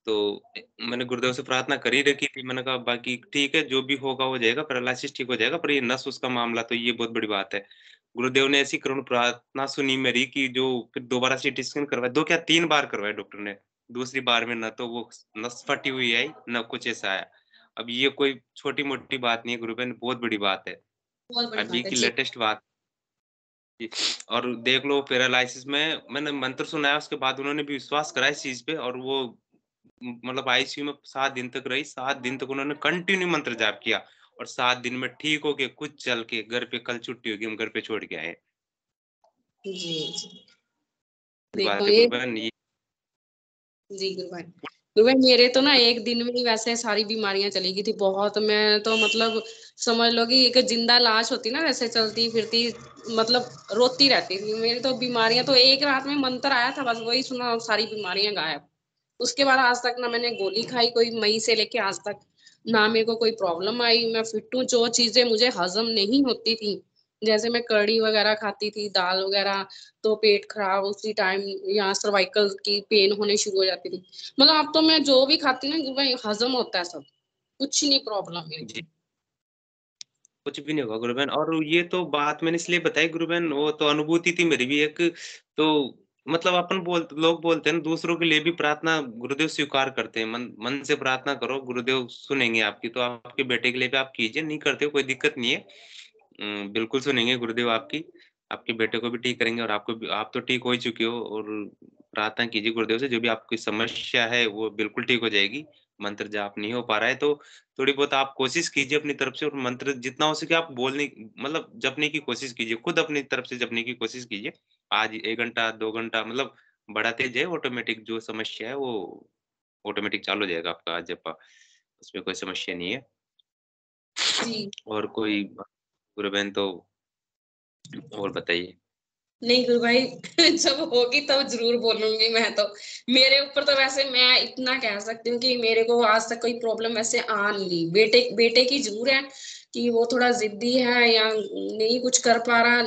तो मैंने गुरुदेव से प्रार्थना कर ही रखी थी, मैंने कहा बाकी ठीक है जो भी होगा हो जाएगा, पैरालिसिस ठीक हो जाएगा पर ये नस उसका मामला तो ये बहुत बड़ी बात है। गुरुदेव ने ऐसी करुण प्रार्थना सुनी मेरी कि जो फिर दोबारा सीटी स्कैन करवाया, 2 क्या 3 बार करवाया डॉक्टर ने। दूसरी बार में ना तो वो नस फटी हुई आई, ना कुछ ऐसा आया। अब ये कोई छोटी-मोटी बात नहीं है गुरुबेन, बहुत बड़ी बात है। बहुत बड़ी अभी बात है की जी। लेटेस्ट बात जी। और देख लो पैरालिसिस में मैंने मंत्र सुनाया उसके बाद उन्होंने भी विश्वास करा इस चीज़ पे और वो मतलब आईसीयू में 7 दिन तक रही, 7 दिन तक उन्होंने कंटिन्यू मंत्र जाप किया और 7 दिन में ठीक हो के खुद चल के घर पे कल छुट्टी होगी हम घर पे छोड़ के आए। जी जी। ये देखो बात है ये, गुरुबहन ये जी गुरुभाई। गुरुभाई मेरे तो ना एक दिन में ही वैसे सारी बीमारियां चली गई थी बहुत, मैं तो मतलब समझ लो कि एक जिंदा लाश होती ना वैसे चलती फिरती, मतलब रोती रहती थी। मेरी तो बीमारियां तो एक रात में मंत्र आया था बस वही सुना और सारी बीमारियां गायब। उसके बाद आज तक ना मैंने गोली खाई कोई, मई से लेके आज तक ना मेरे को कोई प्रॉब्लम आई। मैं फिट हूँ, जो चीजें मुझे हजम नहीं होती थी, जैसे मैं कढ़ी वगैरह खाती थी, दाल वगैरह, तो पेट खराब उसी टाइम, यहाँ सर्वाइकल की पेन होने शुरू हो जाती थी। मतलब अब तो मैं जो भी खाती हूँ ना भाई हजम होता है सब, कुछ नहीं प्रॉब्लम मेरे जी, को। कुछ भी नहीं होगा गुरुबहन और ये तो बात मैंने इसलिए बताई गुरुबहन वो तो अनुभूति थी मेरी भी एक तो मतलब अपन लोग बोलते हैं ना दूसरों के लिए भी प्रार्थना गुरुदेव स्वीकार करते हैं मन मन से प्रार्थना करो गुरुदेव सुनेंगे आपकी तो आपके बेटे के लिए भी आप कीजिए नहीं करते हो कोई दिक्कत नहीं है बिल्कुल सुनेंगे गुरुदेव आपकी आपके बेटे को भी ठीक करेंगे और आपको आप तो ठीक हो ही चुके हो और प्रार्थना कीजिए गुरुदेव से जो भी आपकी समस्या है वो बिल्कुल ठीक हो जाएगी मंत्र जाप नहीं हो पा रहा है तो थोड़ी बहुत आप कोशिश कीजिए अपनी तरफ से और मंत्र जितना हो सके आप बोलने मतलब जपने की कोशिश कीजिए, खुद अपनी तरफ से जपने की कोशिश कीजिए। आज 1 घंटा, 2 घंटा मतलब बढ़ाते जाइए ऑटोमेटिक जो समस्या है वो ऑटोमेटिक चालू हो जाएगा आपका जपा, उसमें कोई समस्या नहीं है। जी और कोई गुरु बहन तो और बताइए? नहीं गुरु भाई जब होगी तब जरूर बोलूंगी। मैं तो, मेरे ऊपर तो वैसे मैं इतना कह सकती हूँ कि मेरे को आज तक कोई प्रॉब्लम वैसे आ नहीं रही। बेटे की जरूर है कि वो थोड़ा जिद्दी है या नहीं कुछ कर पा रहा,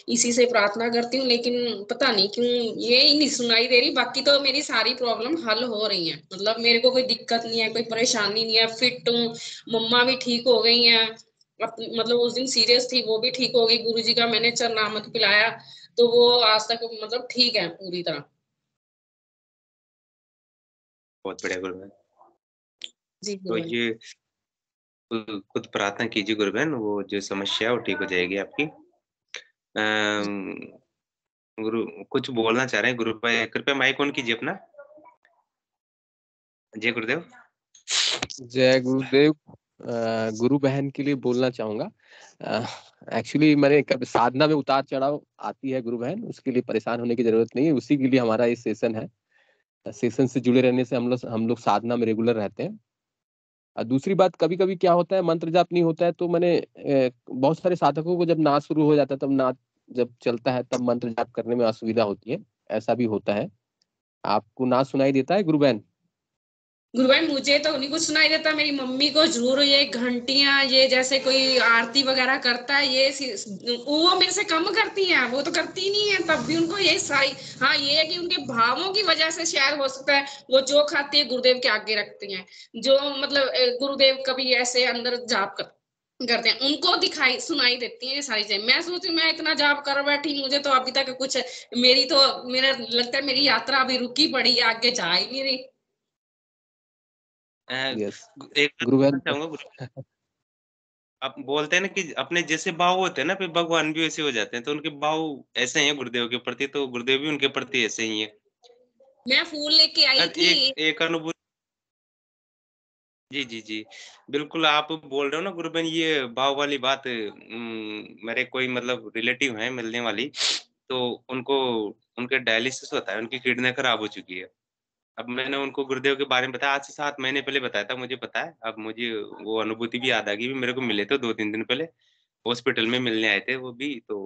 इसी से प्रार्थना करती हूँ, लेकिन पता नहीं क्यों ये ही नहीं सुनाई दे रही। बाकी तो मेरी सारी प्रॉब्लम हल हो रही है, मतलब मेरे को कोई दिक्कत नहीं है, कोई परेशानी नहीं है, फिट हूँ। मम्मा भी ठीक हो गई हैं, मतलब उस दिन सीरियस थी वो भी ठीक हो गई। गुरुजी का मैंने चरनामत पिलाया तो वो आज तक मतलब ठीक है पूरी तरह। बहुत बढ़िया गुरु बहन। जी तो गुरु भाई। ये खुद प्रार्थना कीजिए गुरु बहन, वो जो समस्या है वो ठीक हो जाएगी आपकी। गुरु कुछ बोलना चाह रहे हैं गुरु भाई, कृपया माइक ऑन कीजिए अपना। जय गुरुदेव। जय गुरुदेव। गुरु बहन के लिए बोलना चाहूंगा। एक्चुअली मैंने कभी साधना में उतार चढ़ाव आती है गुरु बहन, उसके लिए परेशान होने की जरूरत नहीं है, उसी के लिए हमारा ये सेशन है। सेशन से जुड़े रहने से हम लोग साधना में रेगुलर रहते हैं। दूसरी बात, कभी कभी क्या होता है मंत्र जाप नहीं होता है, तो मैंने बहुत सारे साधकों को जब नाच शुरू हो जाता है, तब नाच जब चलता है तब मंत्र जाप करने में असुविधा होती है, ऐसा भी होता है। आपको नाच सुनाई देता है गुरु बहन? गुरु भाई मुझे तो नहीं कुछ सुनाई देता, मेरी मम्मी को जरूर ये घंटियां, ये जैसे कोई आरती वगैरह करता है ये वो मेरे से कम करती हैं, वो तो करती ही नहीं है, तब भी उनको ये सारी। हाँ ये है कि उनके भावों की वजह से शायद हो सकता है वो जो खाती है गुरुदेव के आगे रखती हैं, जो मतलब गुरुदेव कभी ऐसे अंदर जाप करते हैं, उनको दिखाई सुनाई देती है ये सारी चीजें। मैं सोचती हूँ मैं इतना जाप कर बैठी, मुझे तो अभी तक कुछ, मेरा लगता है मेरी यात्रा अभी रुकी पड़ी है, आगे जा ही नहीं रही। यस एक बात गुरु कहना बहन। चाहूंगा गुरु, आप बोलते हैं ना कि अपने जैसे भाव होते हैं ना, फिर भगवान भी वैसे हो जाते हैं, तो उनके भाव ऐसे ही हैं गुरुदेव के प्रति, तो गुरुदेव भी उनके प्रति ऐसे ही है। मैं फूल लेके आई और थी। एक एक अनुभूति। जी जी जी, बिल्कुल आप बोल रहे हो ना गुरु बहन, ये भाव वाली बात। मेरे कोई मतलब रिलेटिव हैं मिलने वाली, तो उनको उनके डायलिसिस होता है, उनकी किडनी खराब हो चुकी है। अब मैंने उनको गुरुदेव के बारे में बताया, आज से 7 महीने पहले बताया था, मुझे पता है। अब मुझे वो अनुभूति भी याद आ गई, मेरे को मिले थे 2-3 दिन पहले, हॉस्पिटल में मिलने आए थे वो भी। तो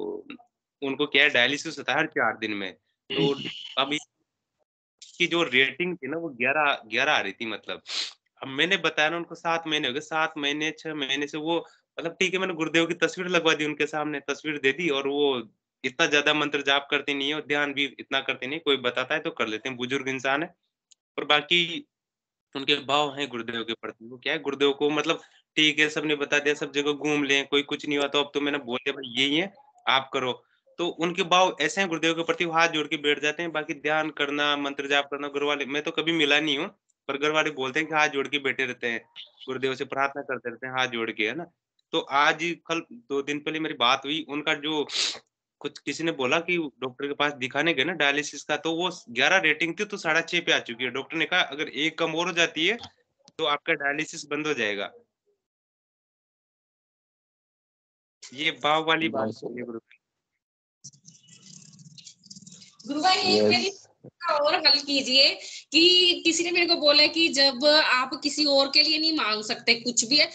उनको क्या है, डायलिसिस होता है हर 4 दिन में। तो अब इसकी जो रेटिंग थी ना वो 11 आ रही थी मतलब। अब मैंने बताया ना उनको 7 महीने हो गए, 7 महीने 6 महीने से वो मतलब ठीक है, मैंने गुरुदेव की तस्वीर लगवा दी उनके सामने, तस्वीर दे दी, और वो इतना ज्यादा मंत्र जाप करती नहीं है और ध्यान भी इतना करती नहीं, कोई बताता है तो कर लेते हैं, बुजुर्ग इंसान है। और बाकी उनके भाव हैं गुरुदेव के प्रति, वो क्या है गुरुदेव को मतलब ठीक है सबने बता दिया, सब जगह घूम लें, कोई कुछ नहीं हुआ तो अब तो मैंने बोल दिया भाई यही है, आप करो। तो उनके भाव ऐसे हैं गुरुदेव के प्रति, वो हाथ जोड़ के बैठ जाते हैं। बाकी ध्यान करना, मंत्र जाप करना, गुरु वाले मैं तो कभी मिला नहीं हूँ, पर घर वाले बोलते हैं कि हाथ जोड़ के बैठे रहते हैं, गुरुदेव से प्रार्थना करते रहते हैं हाथ जोड़ के, है ना। तो आज कल 2 दिन पहले मेरी बात हुई, उनका जो कुछ किसी ने बोला कि डॉक्टर के पास दिखाने गए ना डायलिसिस का, तो वो 11 रेटिंग थी तो 6.5 पे आ चुकी है। डॉक्टर ने कहा अगर एक कम और हो जाती है तो आपका डायलिसिस बंद हो जाएगा। ये भाव वाली बात बहुत है सुंदर। गुरु। गुरु भाई एक यस। मेरी और हल कीजिए कि किसी ने मेरे को बोला कि जब आप किसी और के लिए नहीं मांग सकते कुछ भी है,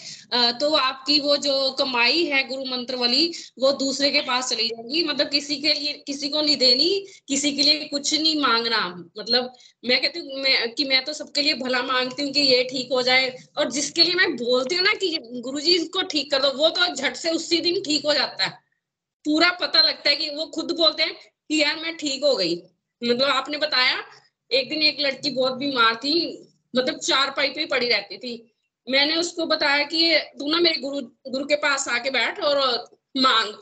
तो आपकी वो जो कमाई है गुरु मंत्र वाली वो दूसरे के पास चली जाएगी, मतलब किसी के लिए किसी को नहीं देनी, किसी के लिए कुछ नहीं मांगना। मतलब मैं कहती हूँ मैं तो सबके लिए भला मांगती हूँ कि ये ठीक हो जाए, और जिसके लिए मैं बोलती हूँ ना कि गुरुजी इसको ठीक कर दो, वो तो झट से उसी दिन ठीक हो जाता है। पूरा पता लगता है कि वो खुद बोलते हैं कि यार मैं ठीक हो गई। मतलब आपने बताया एक दिन एक लड़की बहुत बीमार थी, मतलब 4 पाई पे पड़ी रहती थी, मैंने उसको बताया कि तू ना मेरे गुरु गुरु के पास आके बैठ और मांग।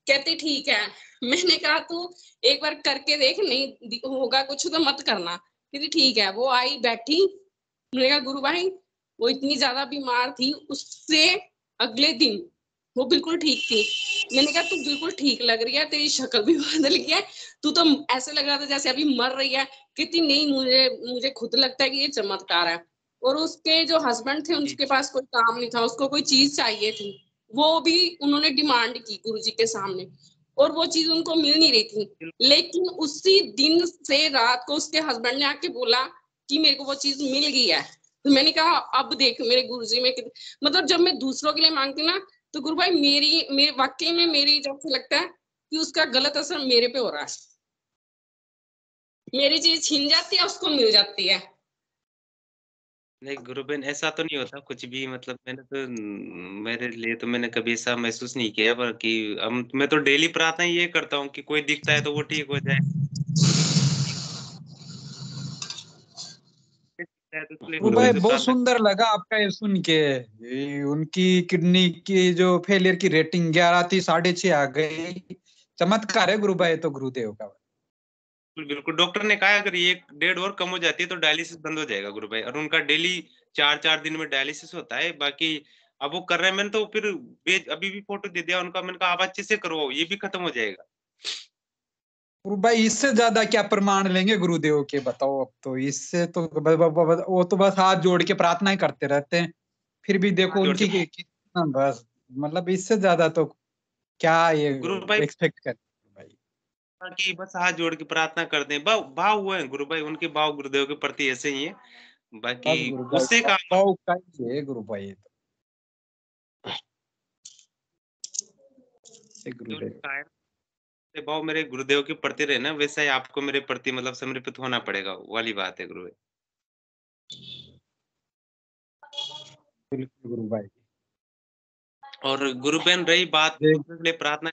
कहती ठीक है। मैंने कहा तू एक बार करके देख, नहीं होगा कुछ तो मत करना। कहती ठीक है। वो आई बैठी, मैंने कहा गुरु भाई वो इतनी ज्यादा बीमार थी, उससे अगले दिन वो बिल्कुल ठीक थी। मैंने कहा तू बिल्कुल ठीक लग रही है, तेरी शक्ल भी बदल गई है, तू तो ऐसे लग रहा था जैसे अभी मर रही है। कहती नहीं, मुझे मुझे खुद लगता है कि ये चमत्कार है। और उसके जो हस्बैंड थे जी उनके पास कोई काम नहीं था, उसको कोई चीज चाहिए थी, वो भी उन्होंने डिमांड की गुरुजी के सामने, और वो चीज उनको मिल नहीं रही थी। लेकिन उसी दिन से रात को उसके हस्बैंड ने आके बोला कि मेरे को वो चीज मिल गई है। तो मैंने कहा अब देख मेरे गुरुजी में मतलब जब मैं दूसरों के लिए मांगती ना, तो गुरु भाई मेरे वाकई में मेरी जब से लगता है कि उसका गलत असर मेरे पे हो रहा है, मेरी चीज छीन जाती है, उसको मिल जाती है। नहीं गुरु बहन, ऐसा तो नहीं होता कुछ भी, मतलब मैंने तो मेरे लिए तो मैंने कभी ऐसा महसूस नहीं किया, पर कि हम मैं तो डेली प्रार्थना ये करता हूँ कि कोई दिखता है तो वो ठीक हो जाए, दिखता है तो उसके लिए वो थोड़ी भाई सी बहुत प्रार्थना। सुंदर लगा आपका ये सुन के। उनकी किडनी की जो फेलियर की रेटिंग 11 थी 6.5 आ गई। चमत्कार है गुरु भाई, तो गुरुदेव का। बिल्कुल डॉक्टर ने कहा अगर 1-1.5 और कम हो जाती है तो डायलिसिस बंद हो जाएगा गुरु भाई, और उनका डेली 4-4 दिन में डायलिसिस होता है। बाकी अब वो कर रहे हैं, मैंने तो फिर अभी भी फोटो दे दिया उनका, मैंने कहा आप अच्छे से करवाओ, ये भी खत्म हो जाएगा। गुरु भाई इससे ज्यादा क्या प्रमाण लेंगे गुरुदेव के, बताओ। अब तो इससे तो वो तो बस हाथ जोड़ के प्रार्थना ही करते रहते हैं। फिर भी देखो हाथ जोड़ के उनकी कितना, बस मतलब इससे ज्यादा तो क्या ये गुरु भाई एक्सपेक्ट कर भाई। कि बस हाथ जोड़ के प्रार्थना करते हैं, भाव हुए हैं गुरु भाई, उनके भाव गुरुदेव के प्रति ऐसे ही है, बाकी बस गुरु भाई उससे काम पाओ का ही है गुरु भाई, ये तो गुरुदेव। भाव मेरे गुरुदेव के प्रति रहे ना, वैसा ही आपको मेरे प्रति मतलब समर्पित होना पड़ेगा, वो वाली बात है गुरु भाई। बिल्कुल गुरु भाई। और गुरु बहन रही बात जी। के लिए प्रार्थना,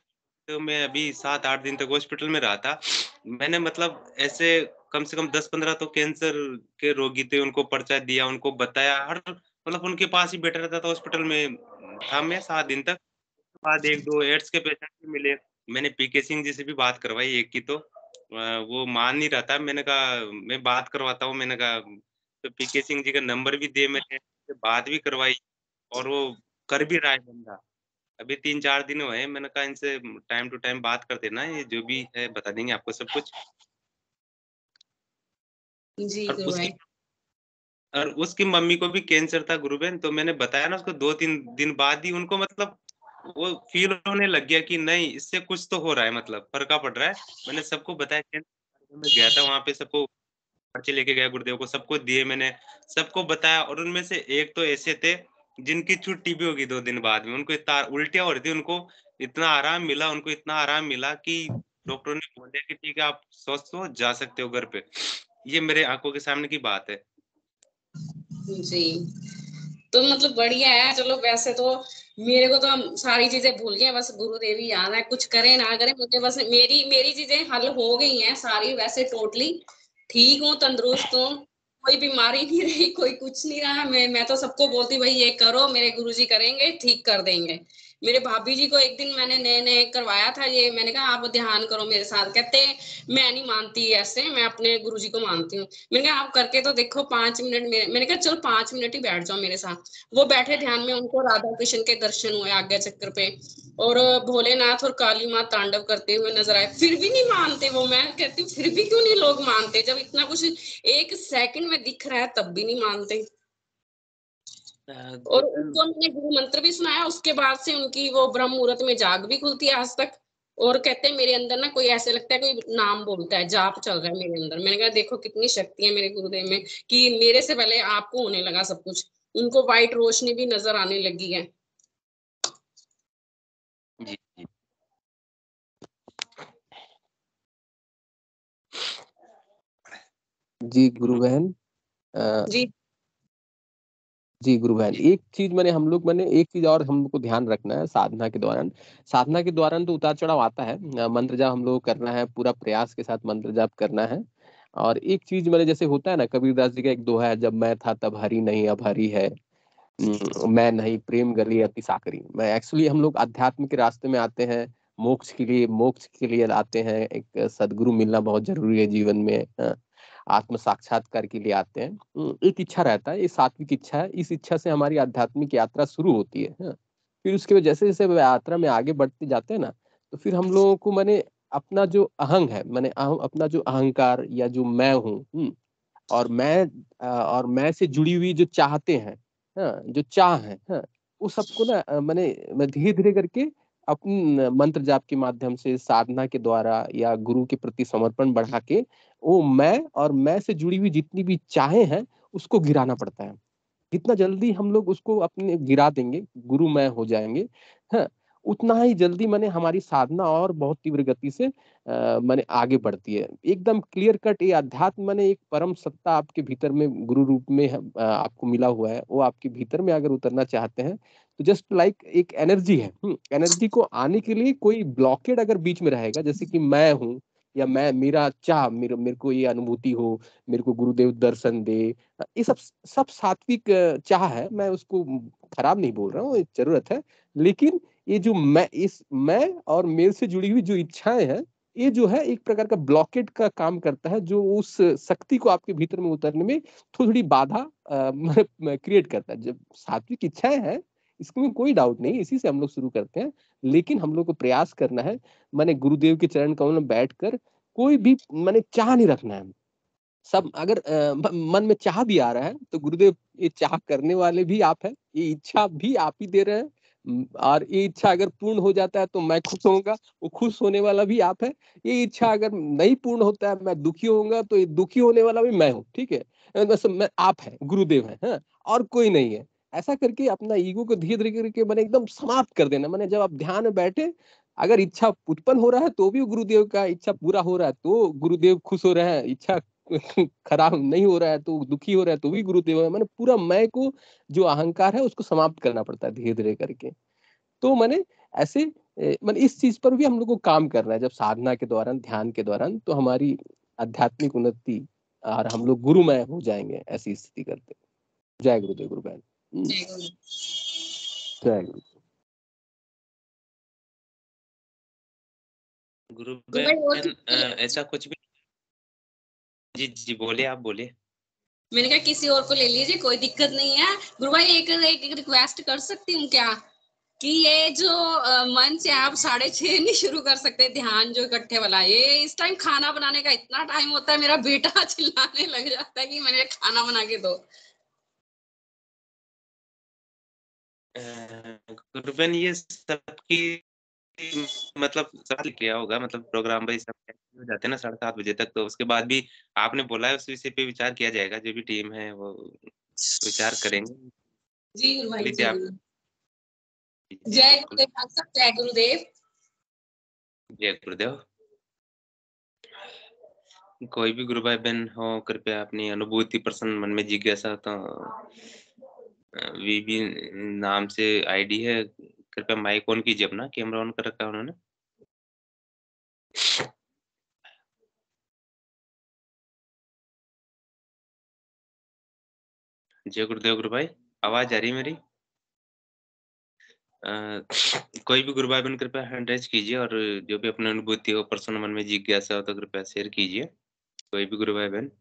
तो मैं अभी 7-8 दिन तक हॉस्पिटल में रहा था। मैंने मतलब ऐसे कम से कम 10-15 तो कैंसर के रोगी थे, उनको पर्चा दिया, उनको बताया, हर मतलब उनके पास ही बैठा रहता था हॉस्पिटल में था मैं 7 दिन तक। बाद 1-2 एड्स के पेशेंट भी मिले, मैंने पीके सिंह जी से भी बात करवाई एक की, तो वो मान नहीं रहा था, मैंने कहा मैं बात करवाता हूँ, मैंने कहा तो पीके सिंह जी का नंबर भी दिए मैंने, बात भी करवाई, और वो कर भी रहा है बंदा। अभी 3-4 दिन हुए हैं, मैंने कहा इनसे टाइम टू टाइम बात कर देना, ये जो भी है बता देंगे आपको सब कुछ। जी और गुरु भाई। उसकी मम्मी को भी कैंसर था गुरु बहन, तो मैंने बताया ना उसको 2-3 दिन बाद ही उनको मतलब वो फील होने लग गया कि नहीं इससे कुछ तो हो रहा है, मतलब फर्क पड़ रहा है। मैंने सबको बताया, कैंसर में गया था वहां पे, सबको पर्चे लेके गया गुरुदेव को, सबको दिए मैंने, सबको बताया, और उनमें से एक तो ऐसे थे जिनकी छुट्टी भी होगी 2 दिन बाद में, उनको इतना उल्टियां हो रही थी, उनको इतना आराम मिला, उनको इतना आराम मिला कि डॉक्टर ने बोला कि ठीक है आप स्वस्थ हो, जा सकते हो घर पे। ये मेरे आंखों के सामने की बात है। जी, तो मतलब बढ़िया है। चलो वैसे तो मेरे को तो हम सारी चीजें भूल गए, बस गुरुदेव ही याद है, कुछ करे ना करे मुझे बस मेरी मेरी चीजें हल हो गई हैं सारी, वैसे टोटली ठीक हूँ, तंदुरुस्त हूँ, कोई बीमारी नहीं रही, कोई कुछ नहीं रहा। मैं तो सबको बोलती भाई ये करो, मेरे गुरुजी करेंगे, ठीक कर देंगे। मेरे भाभी जी को एक दिन मैंने नए नए करवाया था ये, मैंने कहा आप ध्यान करो मेरे साथ, कहते मैं नहीं मानती ऐसे, मैं अपने गुरुजी को मानती हूँ। मैंने कहा आप करके तो देखो 5 मिनट, मैंने कहा चलो 5 मिनट ही बैठ जाओ मेरे साथ। वो बैठे ध्यान में, उनको राधा कृष्ण के दर्शन हुए आज्ञा चक्र पे, और भोलेनाथ और काली माँ तांडव करते हुए नजर आए, फिर भी नहीं मानते वो। मैं कहती हूँ फिर भी क्यों नहीं लोग मानते, जब इतना कुछ 1 सेकंड में दिख रहा है तब भी नहीं मानते। और उनको मैंने गुरु मंत्र भी सुनाया, उसके बाद से उनकी वो ब्रह्म मुहूर्त में जाग भी खुलती है आज तक। और कहते हैं मेरे अंदर ना कोई ऐसे लगता है कोई नाम बोलता है, जाप चल रहा है मेरे अंदर। मैंने कहा देखो कितनी शक्ति है मेरे गुरुदेव में, कि मेरे से पहले आपको होने लगा सब कुछ। उनको व्हाइट रोशनी भी नजर आने लगी है। जी जी जी गुरु बहन। जी जी गुरु बहन, एक चीज मैंने एक चीज और हमको ध्यान रखना है साधना के दौरान। साधना के दौरान तो उतार चढ़ाव आता है, मंत्र जाप हम लोग करना है, पूरा प्रयास के साथ मंत्र जाप करना है। और एक चीज मैंने जैसे होता है ना, कबीरदास जी का एक दोहा है, जब मैं था तब हरि नहीं अब हरि है, मैं नहीं प्रेम गली अति साकरी। मैं एक्चुअली हम लोग अध्यात्म के रास्ते में आते हैं, मोक्ष के लिए आते हैं, एक सदगुरु मिलना बहुत जरूरी है जीवन में, आत्म साक्षात्कार के लिए आते हैं। एक इच्छा रहता है, ये सात्विक इच्छा है, इस इच्छा से हमारी आध्यात्मिक यात्रा शुरू होती है, हाँ। फिर उसके बाद जैसे जैसे यात्रा में आगे बढ़ते जाते हैं ना, तो फिर हम लोगों को अपना जो अहंग है, अपना जो अहंकार या जो मैं हूँ, और मैं से जुड़ी हुई जो चाहते हैं, हाँ, जो चाह है, हाँ, वो सबको ना मैं धीरे धीरे करके अपन मंत्र जाप के माध्यम से, साधना के द्वारा या गुरु के प्रति समर्पण बढ़ा के, वो मैं और मैं से जुड़ी हुई जितनी भी चाहें हैं उसको गिराना पड़ता है। जितना जल्दी हम लोग उसको अपने गिरा देंगे, गुरु मैं हो जाएंगे, हाँ, उतना ही जल्दी मैंने हमारी साधना और बहुत तीव्र गति से मैंने आगे बढ़ती है। एकदम क्लियर कट ये अध्यात्म मैंने एक परम सत्ता आपके भीतर में गुरु रूप में आपको मिला हुआ है, वो आपके भीतर में अगर उतरना चाहते हैं तो जस्ट लाइक एक एनर्जी है। एनर्जी को आने के लिए कोई ब्लॉकेड अगर बीच में रहेगा, जैसे कि मैं हूँ या मैं मेरा चाह मेरे को ये अनुभूति हो, मेरे को गुरुदेव दर्शन दे, ये सब सात्विक चाह है, मैं उसको खराब नहीं बोल रहा हूँ, जरूरत है। लेकिन ये जो मैं और मेरे से जुड़ी हुई जो इच्छाएं हैं, ये जो है एक प्रकार का ब्लॉकेट का काम करता है, जो उस शक्ति को आपके भीतर में उतरने में थोड़ी बाधा क्रिएट करता है। जब सात्विक इच्छाएं हैं, इसमें कोई डाउट नहीं, इसी से हम लोग शुरू करते हैं। लेकिन हम लोग को प्रयास करना है, मैंने गुरुदेव के चरण कमल में बैठकर कोई भी मैंने चाह नहीं रखना है। सब अगर मन में चाह भी आ रहा है तो गुरुदेव ये चाह करने वाले भी आप हैं, ये इच्छा भी आप ही दे रहे हैं। और ये इच्छा अगर पूर्ण हो जाता है तो मैं खुश होऊंगा, वो खुश होने वाला भी आप है। ये इच्छा अगर नहीं पूर्ण होता है, मैं दुखी होऊंगा, तो ये दुखी होने वाला भी मैं हूँ। ठीक है, बस मैं आप है, गुरुदेव है, हाँ? और कोई नहीं है। ऐसा करके अपना ईगो को धीरे धीरे करके मैंने एकदम समाप्त कर देना। मैंने जब आप ध्यान में बैठे, अगर इच्छा उत्पन्न हो रहा है तो भी गुरुदेव का इच्छा पूरा हो रहा है तो गुरुदेव खुश हो रहे हैं, इच्छा खराब नहीं हो रहा है तो दुखी हो रहा है तो भी गुरुदेव है। मैंने पूरा मैं को जो अहंकार है उसको समाप्त करना पड़ता है धीरे धीरे करके। तो मैंने ऐसे मैंने इस चीज पर भी हम लोग को काम करना है। जब साधना के दौरान, ध्यान के दौरान, तो हमारी आध्यात्मिक उन्नति और हम लोग गुरुमय हो जाएंगे ऐसी स्थिति करते। जय गुरुदेव गुरु बहन। जय गुरु। गुरु बहन ऐसा कुछ भी। जी जी बोलिए, आप बोलिए। मैंने कहा किसी और को ले लीजिए, कोई दिक्कत नहीं है। गुरु भाई एक रिक्वेस्ट कर सकती हूँ क्या, कि ये जो मंच है आप 6:30 नहीं शुरू कर सकते ध्यान जो इकट्ठे वाला, ये इस टाइम खाना बनाने का इतना टाइम होता है, मेरा बेटा चिल्लाने लग जाता है कि मैंने खाना बना के दो। गुरु बहन ये सबकी मतलब सवाल किया होगा, मतलब प्रोग्राम भाई सब हो जाते हैं ना 7:30 बजे तक, तो उसके बाद भी आपने बोला है उस विषय पे विचार किया जाएगा, जो भी टीम है वो विचार करेंगे। जी गुरु भाई, लीजिए आप। जय गुरुदेव। जय गुरुदेव। जय गुरुदेव। कोई भी गुरु भाई बहन हो, कृपया अपनी अनुभूति प्रसन्न मन में जिज्ञासा तो वीबी नाम से आईडी है, कृपया माइक ऑन कीजिए, अपना कैमरा ऑन कर रखा है उन्होंने। जय गुरुदेव गुरु भाई, आवाज आ रही है मेरी? कोई भी गुरु भाई बहन कृपया हैंड रेज कीजिए, और जो भी अपनी अनुभूति हो, प्रसन्न मन में जिज्ञासा हो, तो कृपया शेयर कीजिए, कोई भी गुरु भाई बहन।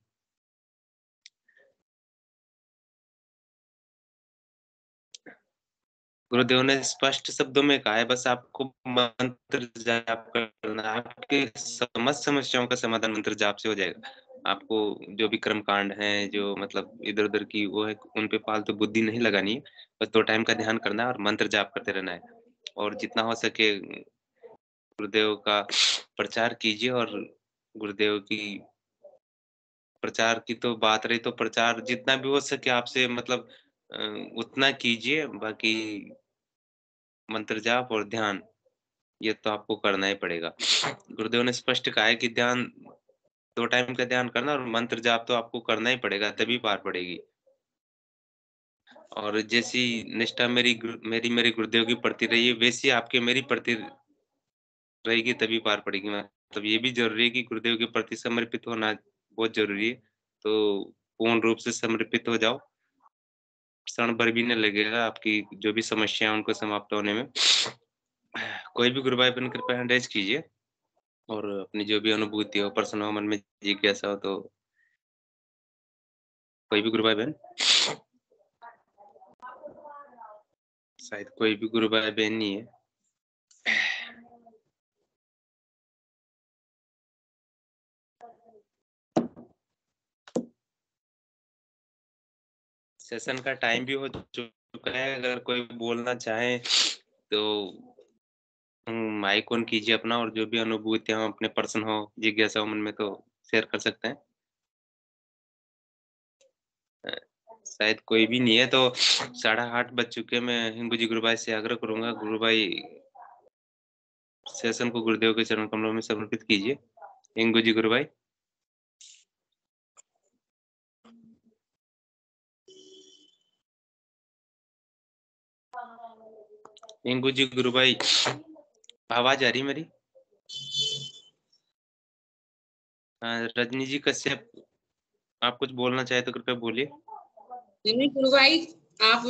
गुरुदेव ने स्पष्ट शब्दों में कहा है, बस आपको मंत्र जाप करना है, आपके समस्त समस्याओं का समाधान मंत्र जाप से हो जाएगा। आपको जो भी कर्म कांड है, जो मतलब इधर उधर की वो है, उन पे फालतू बुद्धि नहीं लगानी है, बस 2 टाइम का ध्यान करना है और मंत्र जाप करते रहना है। और जितना हो सके गुरुदेव का प्रचार कीजिए, और गुरुदेव की प्रचार की तो बात रही, तो प्रचार जितना भी हो सके आपसे मतलब उतना कीजिए। बाकी मंत्र जाप और ध्यान ये तो आपको करना ही पड़ेगा। गुरुदेव ने स्पष्ट कहा है कि ध्यान 2 टाइम का ध्यान करना, और मंत्र जाप तो आपको करना ही पड़ेगा, तभी पार पड़ेगी। और जैसी निष्ठा मेरी गुरुदेव की प्रति रही है, वैसी आपके मेरी प्रति रहेगी, तभी पार पड़ेगी। मतलब ये भी जरूरी है कि गुरुदेव के प्रति समर्पित होना बहुत जरूरी है। तो पूर्ण रूप से समर्पित हो जाओ, क्षण भर भी नहीं लगेगा आपकी जो भी समस्या है उनको समाप्त होने में। कोई भी गुरु भाई बहन कृपया हैंड रेज कीजिए, और अपनी जो भी अनुभूति हो, प्रश्न हो, मन में जिज्ञासा हो, तो कोई भी गुरु भाई बहन। शायद कोई भी गुरु भाई बहन नहीं है। सेशन का टाइम भी हो चुका है, अगर कोई बोलना चाहे तो माइक ऑन कीजिए अपना, और जो भी अनुभूतियां हो, अपने पर्सन हो, जिज्ञासा हो मन में, तो शेयर कर सकते हैं। शायद कोई भी नहीं है, तो 8:30 बज चुके। मैं हिंगू जी गुरु भाई से आग्रह करूंगा, गुरु भाई सेशन को गुरुदेव के चरण कमलों में समर्पित कीजिए। इंगू जी गुरु भाई। इंगू जी गुरु भाई, आवाज आ रही मेरी? रजनी जी कश्यप, आप कुछ बोलना चाहे तो कृपया बोलिए। नहीं गुरु भाई, आप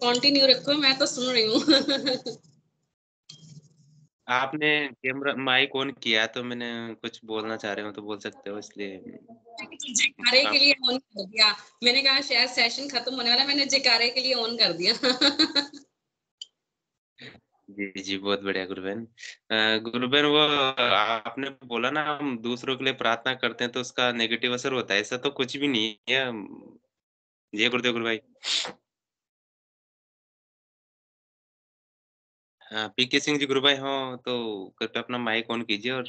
कंटिन्यू रखो, मैं तो सुन रही हूँ। आपने कैमरा माइक ऑन किया तो मैंने कुछ बोलना चाह रहे हो तो बोल सकते हो, इसलिए जयकारे के लिए ऑन कर दिया। मैंने कहा शायद सेशन खत्म होने वाला, मैंने जयकारे के लिए ऑन कर दिया। जी जी, बहुत बढ़िया गुरुबहन। गुरुबहन, वो आपने बोला ना हम दूसरों के लिए प्रार्थना करते हैं तो उसका नेगेटिव असर होता है, ऐसा तो कुछ भी नहीं है। जय गुरुदेव गुरु भाई। पीके सिंह जी गुरु भाई हो तो कृपया अपना माइक ऑन कीजिए। और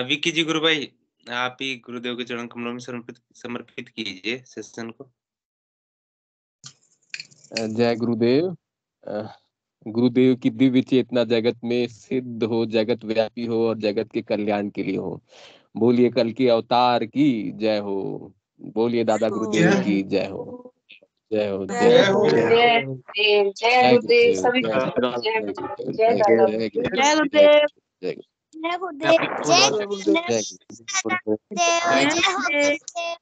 विक्की जी गुरु भाई, आप ही गुरुदेव के चरण कमलों में समर्पित कीजिए सेशन को। जय गुरुदेव। गुरुदेव की दिव्य चेतना जगत में सिद्ध हो, जगत व्यापी हो और जगत के कल्याण के लिए हो। बोलिए कल की अवतार की जय हो। बोलिए दादा गुरुदेव की जय हो। जय हो, जय हो, जय हो। जय गुरुदेव सभी जय गुरुदेव, जय दादा जय गुरुदेव, जय गुरुदेव, जय जय गुरुदेव, जय जय गुरुदेव। गुरुदेव, जय गुरुदेव।